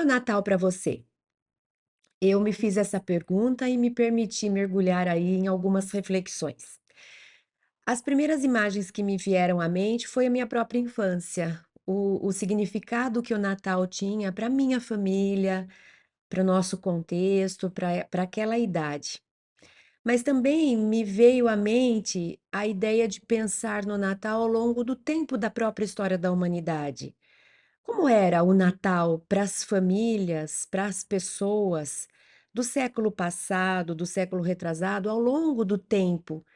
é o Natal para você? Eu me fiz essa pergunta e me permiti mergulhar aí em algumas reflexões. As primeiras imagens que me vieram à mente foi a minha própria infância, o significado que o Natal tinha para minha família, para o nosso contexto, para aquela idade. Mas também me veio à mente a ideia de pensar no Natal ao longo do tempo da própria história da humanidade. Como era o Natal para as famílias, para as pessoas do século passado, do século retrasado, ao longo do tempo,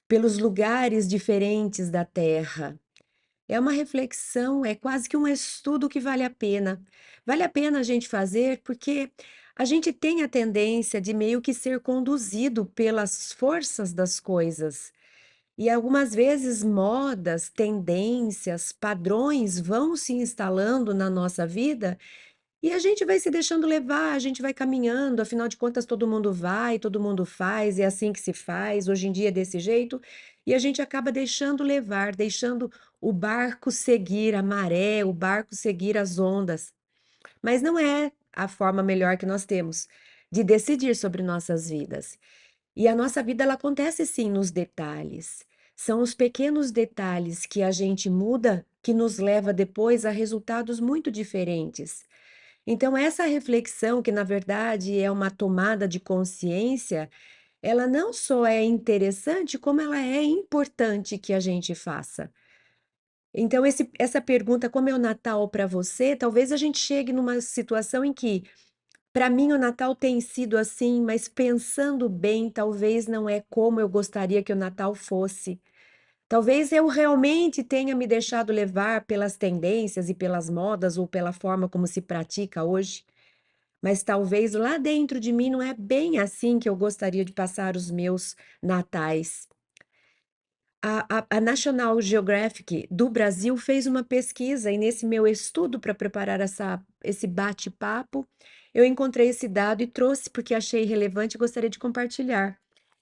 pelos lugares diferentes da Terra? É uma reflexão, é quase que um estudo que vale a pena. Vale a pena a gente fazer porque a gente tem a tendência de meio que ser conduzido pelas forças das coisas. E algumas vezes modas, tendências, padrões vão se instalando na nossa vida e a gente vai se deixando levar, a gente vai caminhando, afinal de contas todo mundo vai, todo mundo faz, é assim que se faz, hoje em dia é desse jeito, e a gente acaba deixando levar, deixando o barco seguir a maré, o barco seguir as ondas. Mas não é a forma melhor que nós temos de decidir sobre nossas vidas. E a nossa vida ela acontece sim nos detalhes. São os pequenos detalhes que a gente muda que nos leva depois a resultados muito diferentes. Então essa reflexão, que na verdade é uma tomada de consciência, ela não só é interessante, como ela é importante que a gente faça. Então essa pergunta, como é o Natal para você, talvez a gente chegue numa situação em que para mim o Natal tem sido assim, mas pensando bem, talvez não é como eu gostaria que o Natal fosse. Talvez eu realmente tenha me deixado levar pelas tendências e pelas modas ou pela forma como se pratica hoje, mas talvez lá dentro de mim não é bem assim que eu gostaria de passar os meus natais. A National Geographic do Brasil fez uma pesquisa e nesse meu estudo para preparar esse bate-papo, eu encontrei esse dado e trouxe porque achei relevante e gostaria de compartilhar.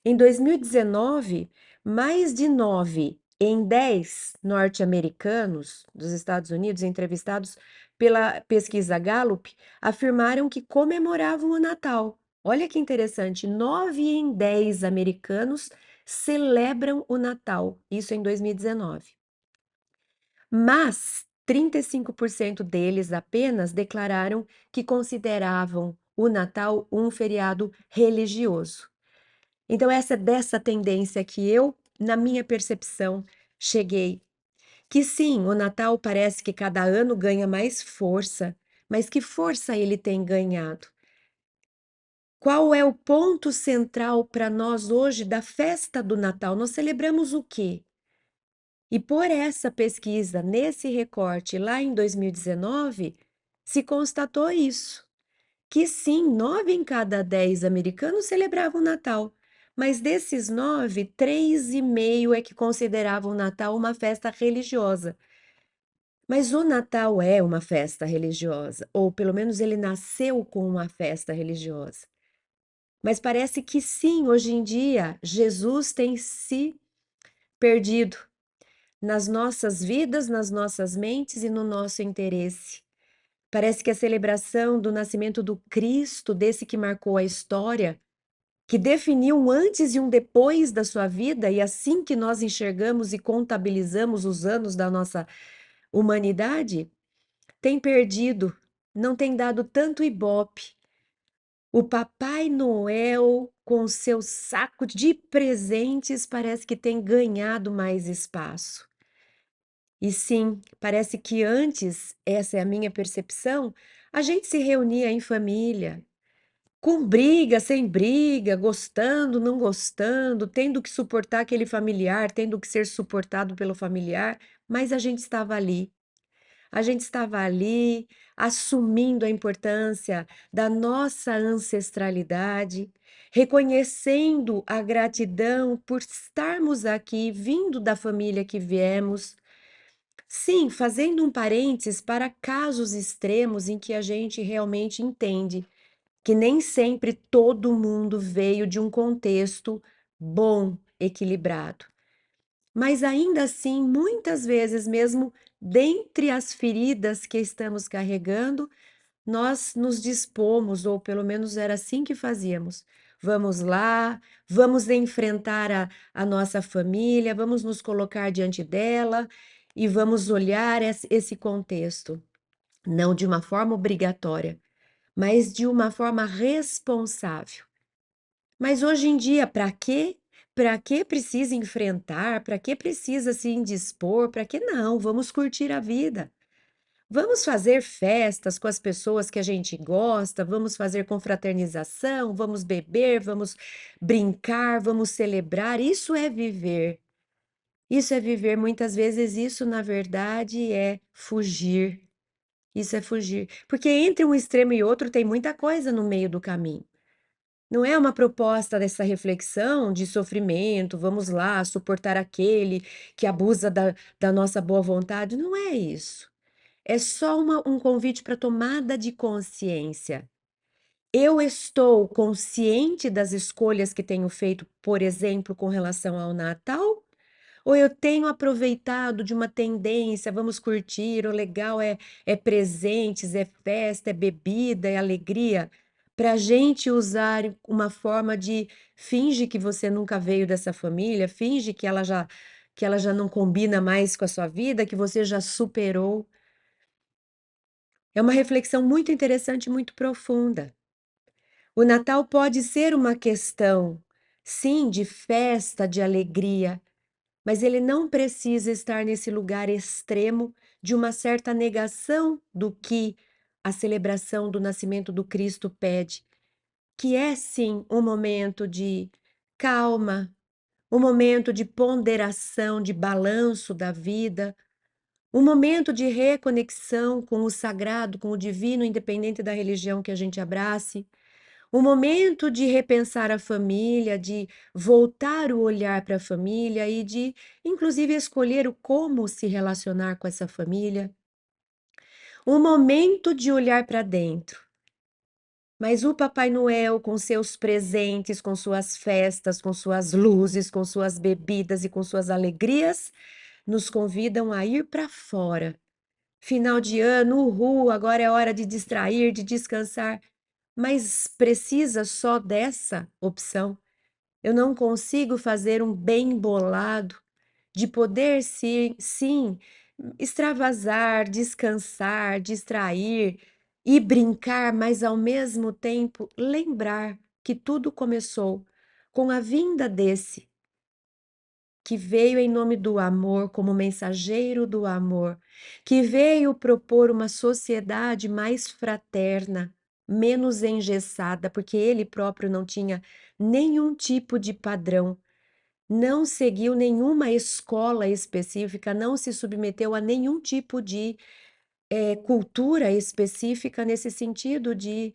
Em 2019, mais de 9 em 10 norte-americanos dos Estados Unidos, entrevistados pela pesquisa Gallup, afirmaram que comemoravam o Natal. Olha que interessante, 9 em 10 americanos celebram o Natal, isso em 2019. Mas 35% deles apenas declararam que consideravam o Natal um feriado religioso. Então, essa é dessa tendência que eu, na minha percepção, cheguei. Que sim, o Natal parece que cada ano ganha mais força, mas que força ele tem ganhado? Qual é o ponto central para nós hoje da festa do Natal? Nós celebramos o quê? E por essa pesquisa, nesse recorte lá em 2019, se constatou isso, que sim, 9 em cada 10 americanos celebravam o Natal, mas desses 9, 3,5 é que consideravam o Natal uma festa religiosa. Mas o Natal é uma festa religiosa, ou pelo menos ele nasceu com uma festa religiosa. Mas parece que sim, hoje em dia, Jesus tem se perdido nas nossas vidas, nas nossas mentes e no nosso interesse. Parece que a celebração do nascimento do Cristo, desse que marcou a história, que definiu um antes e um depois da sua vida, e assim que nós enxergamos e contabilizamos os anos da nossa humanidade, tem perdido, não tem dado tanto ibope. O Papai Noel, com seu saco de presentes, parece que tem ganhado mais espaço. E sim, parece que antes, essa é a minha percepção, a gente se reunia em família, com briga, sem briga, gostando, não gostando, tendo que suportar aquele familiar, tendo que ser suportado pelo familiar, mas a gente estava ali. A gente estava ali assumindo a importância da nossa ancestralidade, reconhecendo a gratidão por estarmos aqui, vindo da família que viemos. Sim, fazendo um parênteses para casos extremos em que a gente realmente entende que nem sempre todo mundo veio de um contexto bom, equilibrado. Mas ainda assim, muitas vezes, mesmo dentre as feridas que estamos carregando, nós nos dispomos, ou pelo menos era assim que fazíamos. Vamos lá, vamos enfrentar a nossa família, vamos nos colocar diante dela e vamos olhar esse contexto, não de uma forma obrigatória, mas de uma forma responsável. Mas hoje em dia, para quê? Para que precisa enfrentar? Para que precisa se indispor? Para que não? Vamos curtir a vida. Vamos fazer festas com as pessoas que a gente gosta, vamos fazer confraternização, vamos beber, vamos brincar, vamos celebrar. Isso é viver. Isso é viver. Muitas vezes, isso, na verdade, é fugir. Isso é fugir. Porque entre um extremo e outro tem muita coisa no meio do caminho. Não é uma proposta dessa reflexão de sofrimento, vamos lá, suportar aquele que abusa da nossa boa vontade. Não é isso. É só um convite para tomada de consciência. Eu estou consciente das escolhas que tenho feito, por exemplo, com relação ao Natal? Ou eu tenho aproveitado de uma tendência, vamos curtir, o legal é presentes, é festa, é bebida, é alegria, para a gente usar uma forma de finge que você nunca veio dessa família, finge que ela já não combina mais com a sua vida, que você já superou. É uma reflexão muito interessante e muito profunda. O Natal pode ser uma questão, sim, de festa, de alegria, mas ele não precisa estar nesse lugar extremo de uma certa negação do que a celebração do nascimento do Cristo pede, que é sim um momento de calma, um momento de ponderação, de balanço da vida, um momento de reconexão com o sagrado, com o divino, independente da religião que a gente abrace. Um momento de repensar a família, de voltar o olhar para a família e de, inclusive, escolher o como se relacionar com essa família. Um momento de olhar para dentro. Mas o Papai Noel, com seus presentes, com suas festas, com suas luzes, com suas bebidas e com suas alegrias, nos convidam a ir para fora. Final de ano, uhul, agora é hora de distrair, de descansar. Mas precisa só dessa opção? Eu não consigo fazer um bem bolado de poder sim, extravasar, descansar, distrair e brincar, mas ao mesmo tempo lembrar que tudo começou com a vinda desse que veio em nome do amor, como mensageiro do amor, que veio propor uma sociedade mais fraterna, menos engessada, porque ele próprio não tinha nenhum tipo de padrão, não seguiu nenhuma escola específica, não se submeteu a nenhum tipo de cultura específica nesse sentido de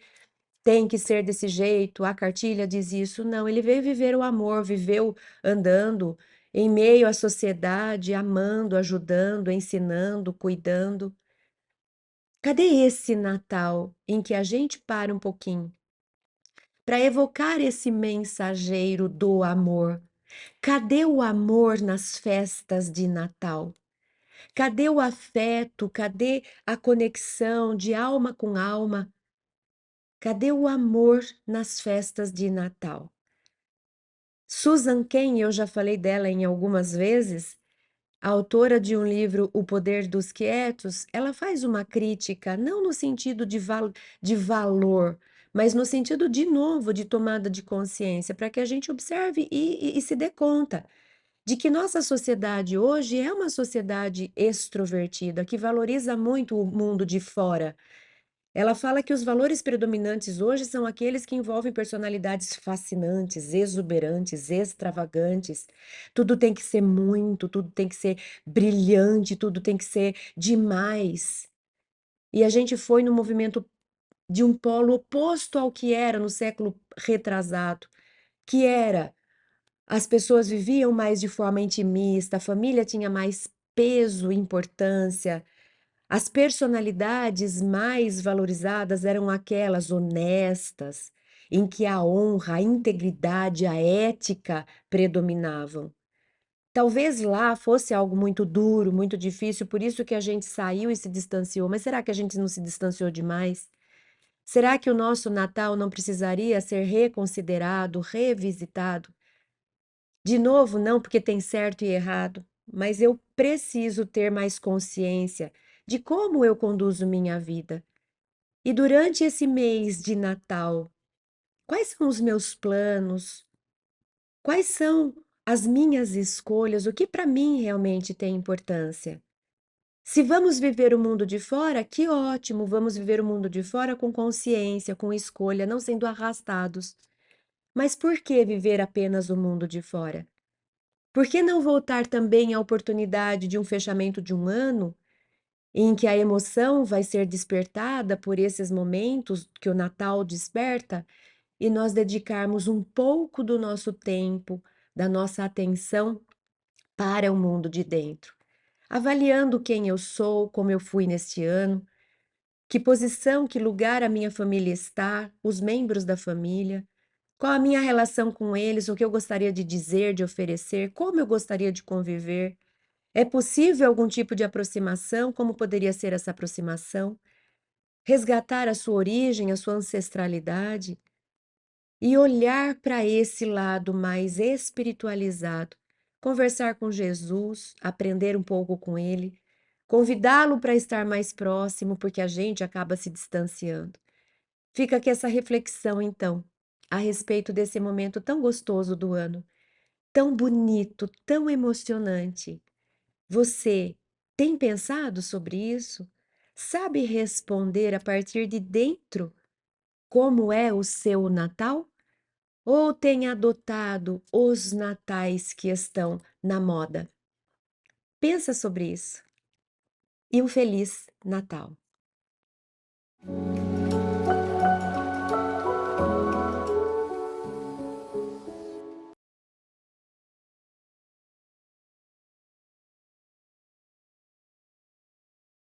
tem que ser desse jeito, a cartilha diz isso. Não, ele veio viver o amor, viveu andando em meio à sociedade, amando, ajudando, ensinando, cuidando. Cadê esse Natal em que a gente para um pouquinho para evocar esse mensageiro do amor? Cadê o amor nas festas de Natal? Cadê o afeto? Cadê a conexão de alma com alma? Cadê o amor nas festas de Natal? Susan Cain, eu já falei dela em algumas vezes, a autora de um livro O Poder dos Quietos, ela faz uma crítica, não no sentido de valor, mas no sentido, de novo, de tomada de consciência, para que a gente observe e se dê conta de que nossa sociedade hoje é uma sociedade extrovertida, que valoriza muito o mundo de fora. Ela fala que os valores predominantes hoje são aqueles que envolvem personalidades fascinantes, exuberantes, extravagantes. Tudo tem que ser muito, tudo tem que ser brilhante, tudo tem que ser demais. E a gente foi no movimento de um polo oposto ao que era no século retrasado, que era as pessoas viviam mais de forma intimista, a família tinha mais peso e importância, as personalidades mais valorizadas eram aquelas honestas, em que a honra, a integridade, a ética predominavam. Talvez lá fosse algo muito duro, muito difícil, por isso que a gente saiu e se distanciou. Mas será que a gente não se distanciou demais? Será que o nosso Natal não precisaria ser reconsiderado, revisitado? De novo, não porque tem certo e errado, mas eu preciso ter mais consciência de como eu conduzo minha vida. E durante esse mês de Natal, quais são os meus planos? Quais são as minhas escolhas? O que para mim realmente tem importância? Se vamos viver o mundo de fora, que ótimo, vamos viver o mundo de fora com consciência, com escolha, não sendo arrastados. Mas por que viver apenas o mundo de fora? Por que não voltar também à oportunidade de um fechamento de um ano, em que a emoção vai ser despertada por esses momentos que o Natal desperta, e nós dedicarmos um pouco do nosso tempo, da nossa atenção para o mundo de dentro, avaliando quem eu sou, como eu fui neste ano, que posição, que lugar a minha família está, os membros da família, qual a minha relação com eles, o que eu gostaria de dizer, de oferecer, como eu gostaria de conviver. É possível algum tipo de aproximação? Como poderia ser essa aproximação? Resgatar a sua origem, a sua ancestralidade e olhar para esse lado mais espiritualizado. Conversar com Jesus, aprender um pouco com ele, convidá-lo para estar mais próximo, porque a gente acaba se distanciando. Fica aqui essa reflexão, então, a respeito desse momento tão gostoso do ano, tão bonito, tão emocionante. Você tem pensado sobre isso? Sabe responder a partir de dentro como é o seu Natal? Ou tem adotado os natais que estão na moda? Pensa sobre isso e um feliz Natal.